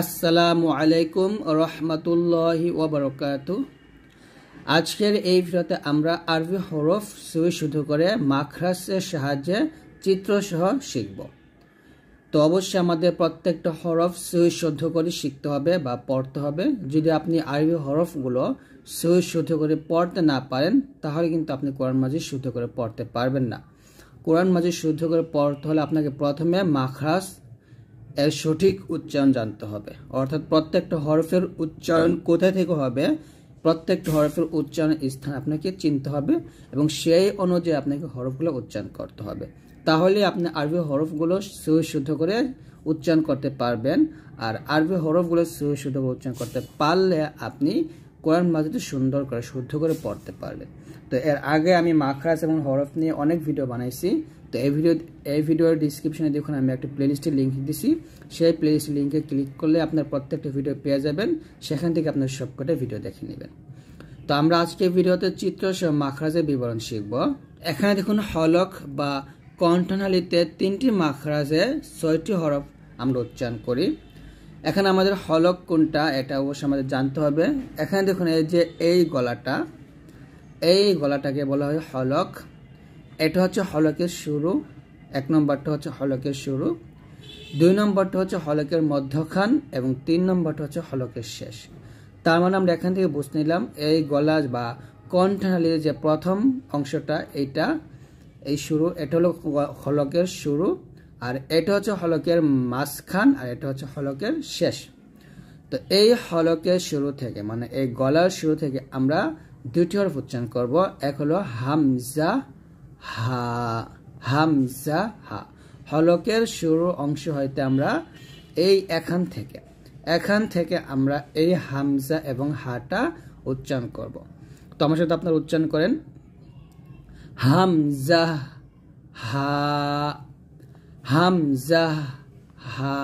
আসসালামু আলাইকুম রহমতুল্লাহি ওয়া বারাকাতুহু। আজকের এই ভিডিওতে আমরা আরবি হরফ সহি শুদ্ধ করে মাখরাজের সাহায্যে চিত্র সহ শিখব। তো অবশ্যই আমাদের প্রত্যেকটা হরফ সহি শুদ্ধ করে শিখতে হবে বা পড়তে হবে। যদি আপনি আরবি হরফগুলো সহি শুদ্ধ করে পড়তে না পারেন তাহলে কিন্তু আপনি কোরআন মাজিদ শুদ্ধ করে পড়তে পারবেন না। কোরআন মাজিদ শুদ্ধ করে পড়তে হলে আপনাকে প্রথমে মাখরাজ এর সঠিক উচ্চারণ জানতে হবে, অর্থাৎ প্রত্যেকটা হরফের উচ্চারণ কোথা থেকে হবে, প্রত্যেকটা হরফের উচ্চারণ স্থান আপনাকে চিনতে হবে এবং সেই অনুযায়ী আপনাকে হরফগুলো উচ্চারণ করতে হবে। তাহলে আপনি আরবি হরফগুলো সহি শুদ্ধ করে উচ্চারণ করতে পারবেন। আর আরবি হরফগুলো সহি শুদ্ধ করে উচ্চারণ করতে পারলে আপনি কোরআন মাজিদ সুন্দর করে শুদ্ধ করে পড়তে পারবেন। তো এর আগে আমি মাখরাজ এবং হরফ নিয়ে অনেক ভিডিও বানাইছি। তো এই ভিডিওর ডিসক্রিপশনে দেখুন আমি একটা প্লেলিস্টের লিঙ্ক দিয়েছি। সেই প্লেলিস্টের লিঙ্কে ক্লিক করলে আপনার প্রত্যেকটা ভিডিও পেয়ে যাবেন, সেখান থেকে আপনার সবকটা ভিডিও দেখে নেবেন। তো আমরা আজকে ভিডিওতে চিত্র সহ মাখরাজের বিবরণ শিখব। এখানে দেখুন হলক বা কণ্ঠনালীতে 3টি মাখরাজে 6টি হরফ আমরা উচ্চারণ করি। এখানে আমাদের হলক কোনটা এটা অবশ্যই আমাদের জানতে হবে। এখানে দেখুন এই যে এই গলাটাকে বলা হয় হলক। এটা হচ্ছে হলকের শুরু, 1 নম্বরটা হচ্ছে হলকের শুরু, 2 নম্বরটা হচ্ছে হলকের মধ্যখান এবং 3 নম্বরটা হচ্ছে হলকের শেষ। তার মানে আমরা এখান থেকে বুঝতে নিলাম এই গলা বা কণ্ঠনালীর যে প্রথম অংশটা এই শুরু, এটা হলো হলকের শুরু, আর এটা হচ্ছে হলকের মাঝখান, আর এটা হচ্ছে হলকের শেষ। তো এই হলকের শুরু থেকে মানে এই গলার শুরু থেকে আমরা 2টি হরফ উচ্চারণ করব। এক হলো হামজা হা, হামজা হা। হলকের শুরু অংশ হইতে আমরা এখান থেকে আমরা এই হামজা এবং হাটা উচ্চারণ করব। তো আমার সাথে আপনারা উচ্চারণ করেন হামজা হা, হামজা হা।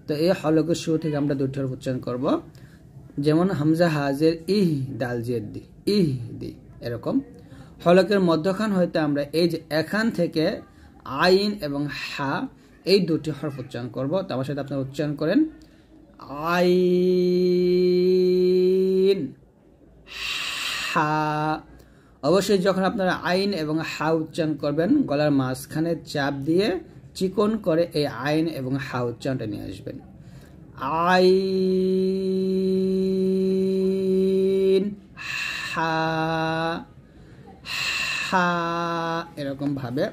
তো এই হলকের শুরু থেকে আমরা 2টি হরফ উচ্চারণ করব, যেমন হামজা হাজের ইহ, দাল জের দি, ইহ দি, এরকম। হলকের মধ্যখান হইতে আমরা এই যে এখান থেকে আইন এবং হা এই 2টি হরফ উচ্চারণ করব। তো আমার সাথে আপনারা উচ্চারণ করেন আইন হা। অবশ্যই যখন আপনারা আইন এবং হা উচ্চারণ করবেন গলার মাঝখানে চাপ দিয়ে চিকন করে এই আইন এবং হা উচ্চারণটা নিয়ে আসবেন। আইন হা হা, এরকম ভাবে।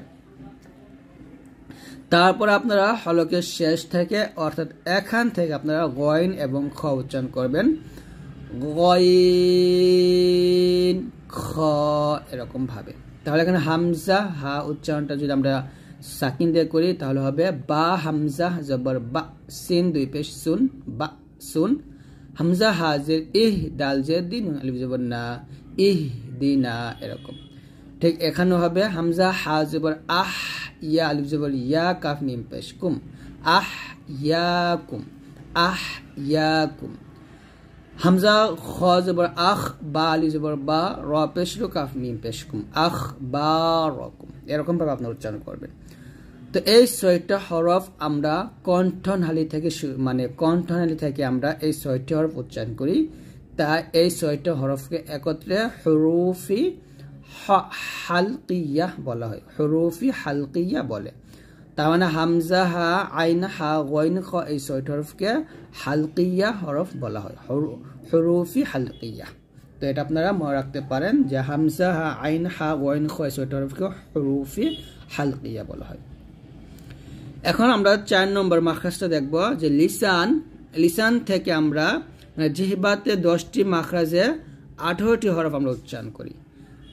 তারপর আপনারা হলকের শেষ থেকে অর্থাৎ এখান থেকে আপনারা গয়ন এবং খ উচ্চারণ করবেন, গয়ন খ, এরকম ভাবে। তাহলে এখানে হামজা হা উচ্চারণটা যদি আমরা সাকিন দিয়ে করি তাহলে হবে বা হামজা জবর বা, সিন 2 পেশ সুন, বা সুন। হামজা হাজের ইহ, দাল জের দি, নুন আলিফ জবর না, ইহ দি না, এরকম। ঠিক এখানে হবে হামজা হা জবর আহ, ইয়া আলিফ জবর ইয়া, কাফ মিম পেশ কুম, আহ ইয়াকুম, আহ ইয়াকুম। হামজা খ জবর আখ, বা আলিফ জবর বা, র পেশ রু, কাফ মিম পেশ কুম, আখ বা রকুম, এরকম ভাবে আপনারা উচ্চারণ করবেন। তো এই 6টা হরফ আমরা কণ্ঠনালী থেকে আমরা এই 6টি হরফ উচ্চারণ করি। তাই এই 6টা হরফকে একত্রে হুরুফি হালকিয়া বলা হয়, হুরুফি হালকিয়া বলে। তার মানে হামজা হা, আইন হা, গয়ন খ এই 6টা হরফকে হালকিয়া হরফ বলা হয়, হুরুফি হালকিয়া। তো এটা আপনারা মনে রাখতে পারেন যে হামজা হা, আইন হা, গয়ন খ এই 6টা হরফকে হুরুফি হালকিয়া বলা হয়। এখন আমরা 4 নম্বর মাখরাজটা দেখব যে লিসান থেকে আমরা জিহ্বাতে 10টি মাখরাজে 18টি হরফ আমরা উচ্চারণ করি।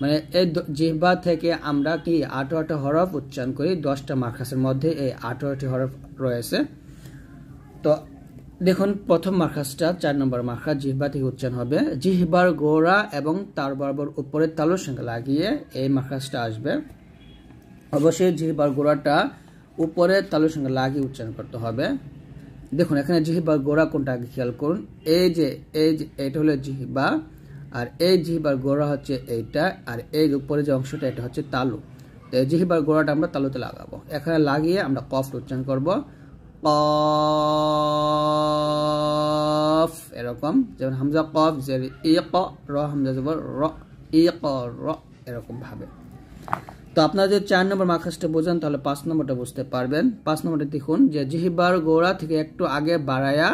মানে এই জিহ্বা থেকে আমরা কি 18টা হরফ উচ্চারণ করি। 10টা মাখরাজের মধ্যে এই 18টি হরফ রয়েছে। তো দেখুন প্রথম মাখরাজটা 4 নম্বর মাখরাজ জিহ্বা থেকে উচ্চারণ হবে। জিহ্বার গোড়া এবং তার বরাবর উপরের তালুর সঙ্গে লাগিয়ে এই মাখরাজটা আসবে। অবশ্যই জিহ্বার গোড়াটা উপরের তালুর সঙ্গে লাগিয়ে উচ্চারণ করতে হবে। দেখুন এখানে জিহ্বার গোড়া কোনটা আগে খেয়াল করুন। এই যে এটা হলো জিহ্বা, আর এই জিহ্বার গোড়া হচ্ছে এইটা, আর এই উপরে যে অংশটা এটা হচ্ছে তালু। তো এই জিহ্বার গোড়াটা আমরা তালুতে লাগাবো। এখানে লাগিয়ে আমরা কফ উচ্চারণ করব, কফ। এরকম, যেমন হামজা কফ জের ইক, র হামজা জবর র, ইক র, এরকম ভাবে। তো আপনারা যদি 4 নম্বর মাখরাজটা বোঝেন তাহলে 5 নম্বরটা বুঝতে পারবেন। 5 নম্বরটা দেখুন যে জিহ্বার গোড়া থেকে একটু আগে বাড়ায়া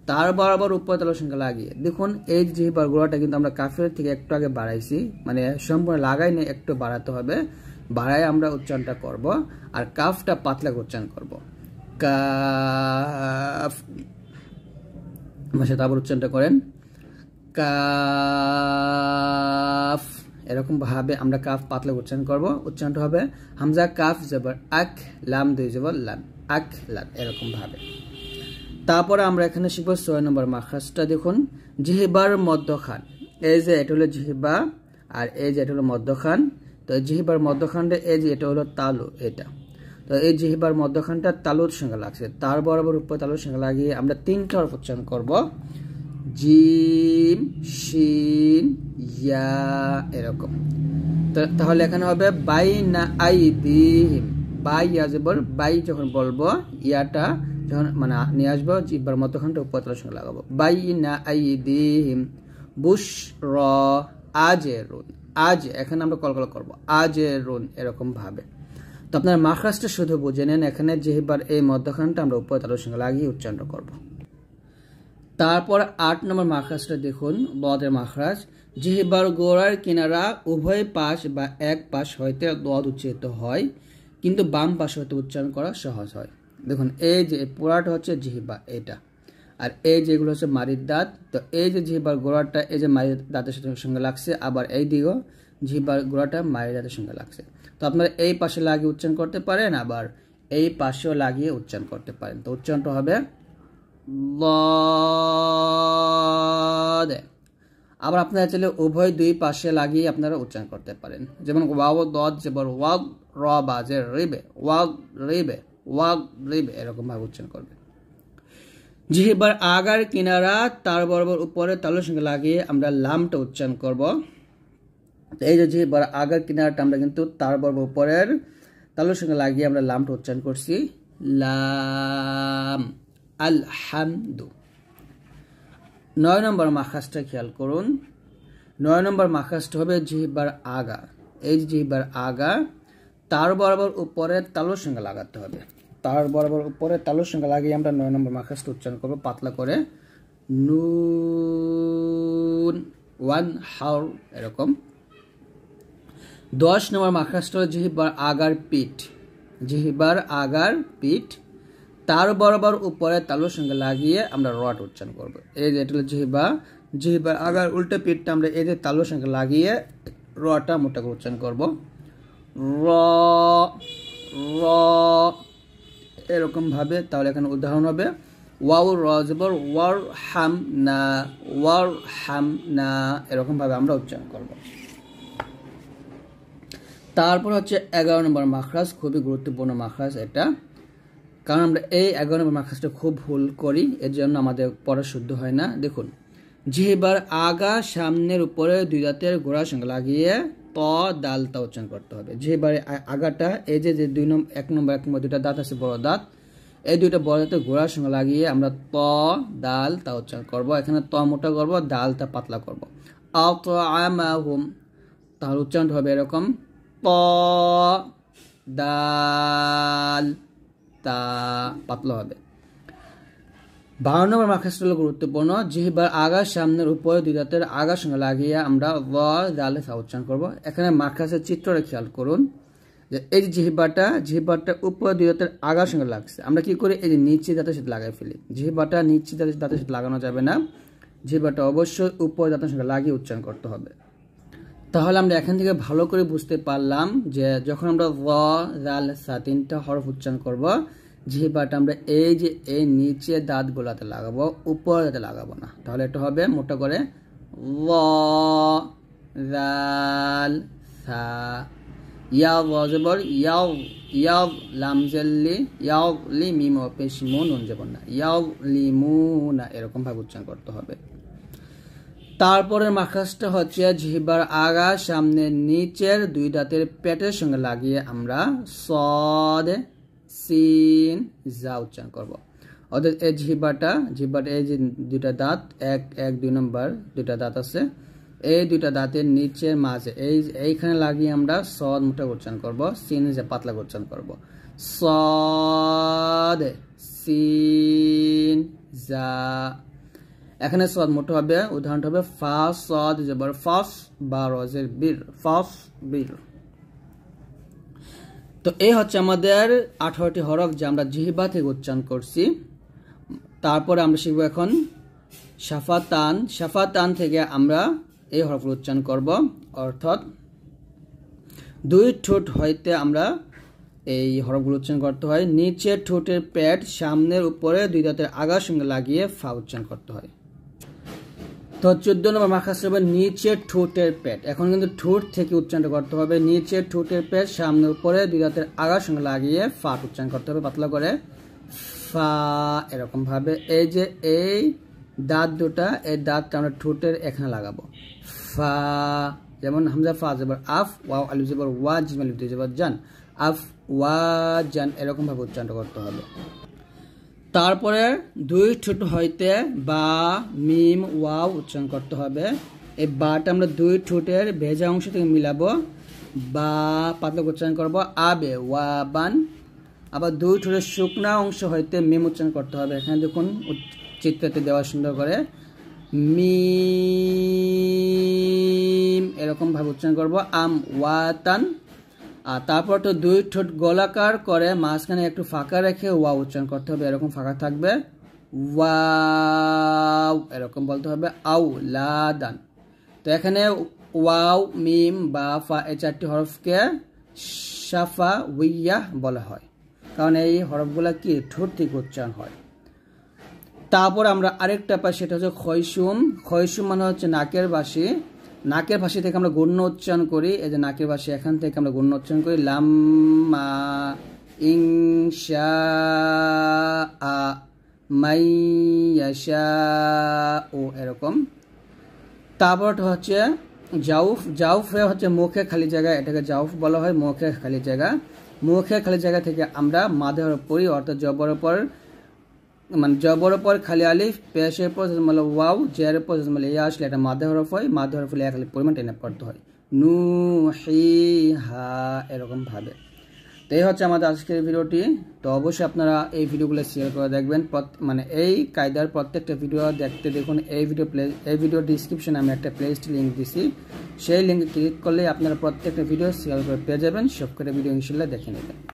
তার বরাবর উপরে তালুর সঙ্গে লাগিয়ে, দেখুন এই জিহ্বার গোড়াটা কিন্তু আমরা কাফের থেকে একটু আগে বাড়াইছি, মানে সম্পূর্ণ লাগাই নেই, একটু বাড়াতে হবে, বাড়ায় আমরা উচ্চারণটা করব। আর কাফটা পাতলা উচ্চারণ করব, কাফ। আমার সাথে আবার উচ্চারণটা করেন, কাফ। এরকম ভাবে আমরা কাফ পাতলা উচ্চারণ করব। উচ্চারণটা হবে হামজা কাফ জবর আক, লাম দুই জবর লাম, আক লাম, এরকম ভাবে। তারপরে আমরা এখানে শিখব 6 নম্বর মাখরাজটা। দেখুন জিহ্বার মধ্যখান, এই যে এটা হলো জিহ্বা আর এই যে এটা হলো মধ্যখান। তো জিহ্বার মধ্যখানটা এই যে এটা হলো তালু, এটা। তো এই জিহ্বার মধ্যখানটা তালুর সঙ্গে লাগছে, তার বরাবর উপরে তালুর সঙ্গে লাগিয়ে আমরা 3টা হরফ উচ্চারণ করব, জিম শিন ইয়া, এরকম। তাহলে এখানে হবে বাইনা আইদিহিম, বাই ইয়া জবর বাই যখন বলবো, ইয়াটা যখন মানে নিয়ে আসবো জিহ্বার মধ্যখানটা উপরে তালুর সঙ্গে লাগাবো, বাইনা আইদিহিম বুশর আজেরুন, আজ এখানে আমরা কলকল করব, আজেরুন, এরকম ভাবে। তো আপনার মাখরাজটা শুধু বুঝে নেন, এখানে জিহ্বার এই মধ্যখানটা আমরা উপরে তালুর সঙ্গে লাগিয়ে উচ্চারণ করব। তারপর 8 নম্বর মাখরাজটা দেখুন, দদের মাখরাজ। জিহ্বার গোড়ার কিনারা উভয় পাশ বা এক পাশ হইতে দদ উচ্চারিত হয়, কিন্তু বাম পাশ হইতে উচ্চারণ করা সহজ হয়। দেখুন এই যে পুরাটা হচ্ছে জিহ্বা, এটা, আর এই যেগুলো হচ্ছে মারির দাঁত। তো এই যে জিহ্বার গোড়াটা এই যে মারির দাঁতের সঙ্গে লাগছে, আবার এই দিকেও জিহ্বার গোড়াটা মারির দাঁতের সঙ্গে লাগছে। তো আপনারা এই পাশে লাগিয়ে উচ্চারণ করতে পারেন, আবার এই পাশেও লাগিয়ে উচ্চারণ করতে পারেন। তো উচ্চারণটা হবে দে। আবার আপনারা চাইলে উভয় দুই পাশে লাগিয়ে আপনারা উচ্চারণ করতে পারেন, যেমন ওয়াও দদ জবর ওয়াগ, র বাজে রিবে, ওয়াগ রিবে, ওয়াগ রিবে, এরকম ভাবে উচ্চারণ করবে। জিহ্বার আগার কিনারা তার বরাবর উপরে তালুর সঙ্গে লাগিয়ে আমরা লামটা উচ্চারণ করব। এই যে জিহ্বার আগার কিনারাটা আমরা কিন্তু তার বরাবর উপরের তালুর সঙ্গে লাগিয়ে আমরা লামটা উচ্চারণ করছি, লাম, আলহামদু। 9 নম্বর মাখরাজটা খেয়াল করুন। 9 নম্বর মাখরাজটা হবে জিহ্বার আগা, এই যে জিহ্বার আগা তার বরাবর উপরে তালুর সঙ্গে লাগাতে হবে, তার বরাবর উপরে তালুর সঙ্গে লাগিয়ে আমরা 9 নম্বর মাখরাজটা উচ্চারণ করব পাতলা করে, নুন, ওয়ান হার, এরকম। 10 নম্বর মাখরাজটা হলো জিহ্বার আগার পিঠ, জিহ্বার আগার পিঠ তার বরাবর উপরে তালুর সঙ্গে লাগিয়ে আমরা রট উচ্চারণ করব। এই যে এটা হলো জিহ্বা, জিহ্বার আগার উল্টো পিঠটা আমরা এই যে তালুর সঙ্গে লাগিয়ে রটা মোটা করে উচ্চারণ করব, র র, এরকম ভাবে। তাহলে এখানে উদাহরণ হবে ওয়াও র জবর ওয়ার হাম না, ওয়ার হাম না, এরকম ভাবে আমরা উচ্চারণ করব। তারপর হচ্ছে 11 নম্বর মাখরাজ, খুবই গুরুত্বপূর্ণ মাখরাজ এটা, কারণ আমরা এই 11 নম্বর মাখরাজটা খুব ভুল করি, এর জন্য আমাদের পড়া শুদ্ধ হয় না। দেখুন জিহ্বার আগা সামনের উপরে দুই দাঁতের গোড়ার সঙ্গে লাগিয়ে ত দাল তা উচ্চারণ করতে হবে। জিহ্বার আগাটা এই যে 1 নম্বর দুইটা দাঁত আছে, বড় দাঁত, এই দুইটা বড় দাঁতের গোড়ার সঙ্গে লাগিয়ে আমরা ত দাল তা উচ্চারণ করব। এখানে ত মোটা করব, দাল তা পাতলা করব, আতআমাহুম। তাহলে উচ্চারণ হবে এরকম, ত দাল তা, পাতলা হবে। 12 নম্বর মাখরাজটা হলো গুরুত্বপূর্ণ, জিহ্বার আগা সামনের উপরে দুই দাঁতের আগার সঙ্গে লাগিয়ে আমরা ওয়া দালে সা উচ্চারণ করব। এখানে মাখরাজের চিত্রটা খেয়াল করুন, যে এই যে জিহ্বারটা উপরে দুই দাঁতের আগার সঙ্গে লাগছে, আমরা কি করি এই যে নিচে দাঁতের সাথে লাগাই ফেলি। জিহ্বাটা নিচে দাঁতের সাথে লাগানো যাবে না, জিহ্বাটা অবশ্যই উপরে দাঁতের সঙ্গে লাগিয়ে উচ্চারণ করতে হবে। তাহলে আমরা এখান থেকে ভালো করে বুঝতে পারলাম যে যখন আমরা ওয়া দাল সা 3টা হরফ উচ্চারণ করব, জিহ্বাটা আমরা এই যে এই নিচে দাঁত গোলাতে লাগাবো, উপরে দাঁতে লাগাবো না। তাহলে এটা হবে মোটা করে ওয়া দাল সা, ইয়াও জবর ইয়াও, ইয়াও লাম জেল্লি, ইয়াও লি মিম পেশ মুন জবর না, ইয়াও লিমুনা, এরকম ভাবে উচ্চারণ করতে হবে। তারপরের মাখরাজটা হচ্ছে জিহ্বার আগা সামনে নিচের দুই দাঁতের পেটের সঙ্গে লাগিয়ে আমরা সদ সিন জা উচ্চারণ করব। অর্থাৎ এই জিহ্বাটা এই যে দুইটা দাঁত 1 1 2 নম্বর দুইটা দাঁত আছে, এই দুইটা দাঁতের নিচের মাঝে এইখানে লাগিয়ে আমরা সদ মোটা উচ্চারণ করব, সিন যে পাতলা উচ্চারণ করব। সদ সিন জা, এখানে সদ মোটা হবে, উদাহরণটা হবে ফা সদ জবর ফাস বা রজের বীর, ফাস বীর। তো এই হচ্ছে আমাদের 18টি হরফ যা আমরা জিহ্বা থেকে উচ্চারণ করছি। তারপরে আমরা শিখব এখন শাফাতান। শাফাতান থেকে আমরা এই হরফগুলো উচ্চারণ করব, অর্থাৎ দুই ঠোঁট হইতে আমরা এই হরফগুলো উচ্চারণ করতে হয়। নিচের ঠোঁটের প্যাড সামনের উপরে দুই দাঁতের আগার সঙ্গে লাগিয়ে ফা উচ্চারণ করতে হয়। তো 14 নম্বর মাখরাজ হবে নিচের ঠোঁটের প্যাড। এখন কিন্তু ঠোঁট থেকে উচ্চারণ করতে হবে। নিচের ঠোঁটের প্যাড সামনের উপরে দুই দাঁতের আগার সঙ্গে লাগিয়ে ফা উচ্চারণ করতে হবে পাতলা করে, ফা এরকম ভাবে। এই যে এই দাঁত দুটা, এই দাঁতটা আমরা ঠোঁটের এখানে লাগাবো, ফা। যেমন হামজা ফা জবর আফ, ওয়াও আলিফ জবর ওয়া, জিম আলিফ দুই জবর জান, আফ ওয়া জান এরকম ভাবে উচ্চারণ করতে হবে। তারপরে দুই ঠোঁট হইতে বা মিম ওয়াও উচ্চারণ করতে হবে। এই বাটা আমরা দুই ঠোঁটের ভেজা অংশ থেকে মিলাবো, বা পাতলা উচ্চারণ করবো, আবে ওয়া বান। আবার দুই ঠোঁটের শুকনা অংশ হইতে মিম উচ্চারণ করতে হবে। এখানে দেখুন চিত্রতে দেওয়া সুন্দর করে, মিম এরকম ভাবে উচ্চারণ করবো, আম ওয়াতান। আর তারপর তো দুই ঠোঁট গোলাকার করে মাঝখানে একটু ফাঁকা রেখে ওয়া উচ্চারণ করতে হবে, এরকম ফাঁকা থাকবে, ওয়াও এরকম বলতে হবে, আউ লাদান। তো এখানে ওয়াও মিম বা ফা এই 4টি হরফকে শাফা উইয়া বলা হয়, কারণ এই হরফগুলা কি ঠোঁট থেকে উচ্চারণ হয়। তারপর আমরা আরেকটা পাই, সেটা হচ্ছে খয়সুম। খয়সুম মানে হচ্ছে নাকের বাসি। নাকের ভাষী থেকে আমরা গণ্য উচ্চারণ করি, এই যে নাকের ভাষী এখান থেকে আমরা গণ্য উচ্চারণ করি, লাম্মা ইনশা আ মাইয়াশা ও এরকম। তারপরটা হচ্ছে জাউফ। জাউফ হচ্ছে মুখে খালি জায়গা, এটাকে জাউফ বলা হয়, মুখে খালি জায়গা। মুখে খালি জায়গা থেকে আমরা মাঝে হরফ পড়ি, অর্থাৎ জবর উপর মানে জবর উপর খালি আলিফ, পেশের পর মানে ওয়াও, জের পর মানে ইয়া আসলে এটা মাঝে হরফ হয়, মাঝে হরফ হলে এক আলিফ পরিমাণ টেনে পড়তে হয়, নু হি হা এরকম ভাবে। তো এই হচ্ছে আমাদের আজকের ভিডিওটি। তো অবশ্যই আপনারা এই ভিডিওগুলো শেয়ার করে দেখবেন, মানে এই কায়দার প্রত্যেকটা ভিডিও দেখতে দেখুন এই ভিডিও ডিসক্রিপশনে আমি একটা প্লেলিস্ট লিঙ্ক দিছি, সেই লিঙ্কে ক্লিক করলে আপনারা প্রত্যেকটা ভিডিও শেয়ার করে পেয়ে যাবেন, সব করে ভিডিও ইনশাআল্লাহ দেখে নেবেন।